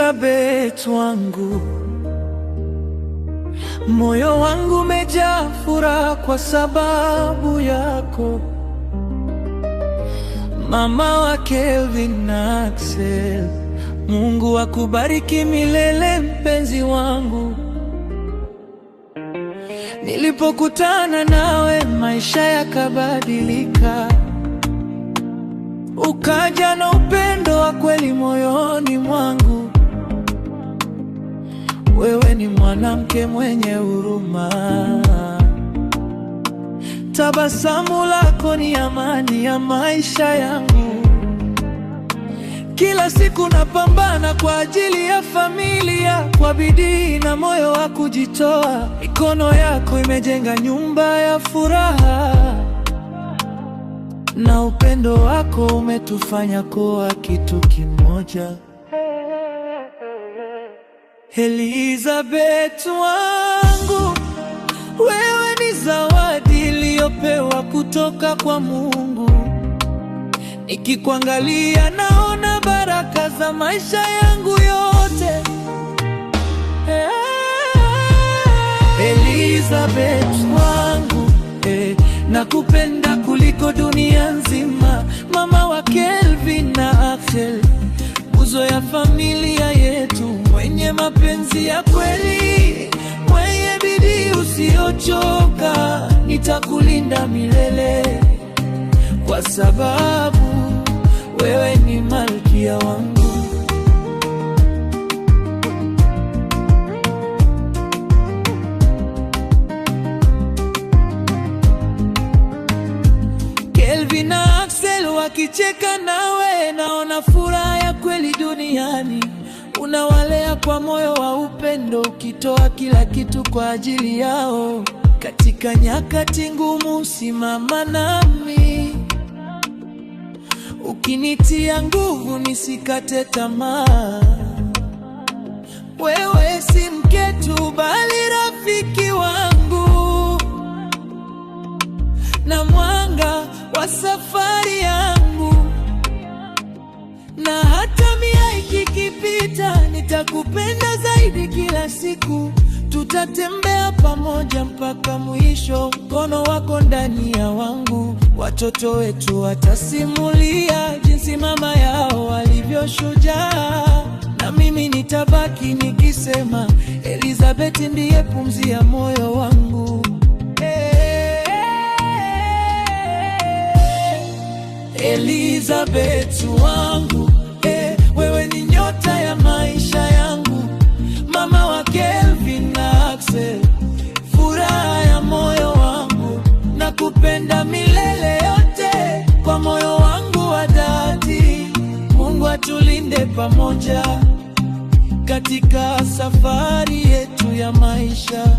Elizabeth wangu, moyo wangu umejaa furaha kwa sababu yako. Mama wa Kelvin na Axel, Mungu akubariki milele mpenzi wangu. Nilipokutana nawe maisha yakabadilika, ukaja na upendo wa kweli moyoni mwangu. Wewe ni mwanamke mwenye huruma, tabasamu lako ni amani ya maisha yangu. Kila siku napambana kwa ajili ya familia, kwa bidii na moyo wa kujitoa. Mikono yako imejenga nyumba ya furaha, na upendo wako umetufanya kuwa kitu kimoja. Elizabeth wangu, wewe ni zawadi iliyopewa kutoka kwa Mungu. Nikikuangalia naona baraka za maisha yangu yote. Elizabeth wangu, nakupenda kuliko dunia nzima. Mama wa Kelvin na Axel, nguzo ya familia yetu, mwenye mapenzi ya kweli, mwenye bidii usiochoka. Nitakulinda milele kwa sababu wewe ni malkia wangu. Kelvin na Axel wakicheka nawe, naona furaha ya kweli duniani. Unawalea kwa moyo wa upendo, ukitoa kila kitu kwa ajili yao. Katika nyakati ngumu simama nami, ukinitia nguvu nisikate tamaa. Wewe si mke tu bali rafiki wangu, na mwanga wa safari yangu. Na hata miaka ikipita, nitakupenda zaidi kila siku. Tutatembea pamoja mpaka mwisho, mkono wako ndani ya wangu. Watoto wetu watasimulia jinsi mama yao alivyoshujaa, na mimi nitabaki nikisema Elizabeth ndiye pumzi ya moyo wangu. Elizabeth wangu, wewe ni nyota ya maisha yangu. Mama wa Kelvin na Axel, furaha ya moyo wangu. Nakupenda milele yote kwa moyo wangu wa dhati. Mungu atulinde pamoja katika safari yetu ya maisha.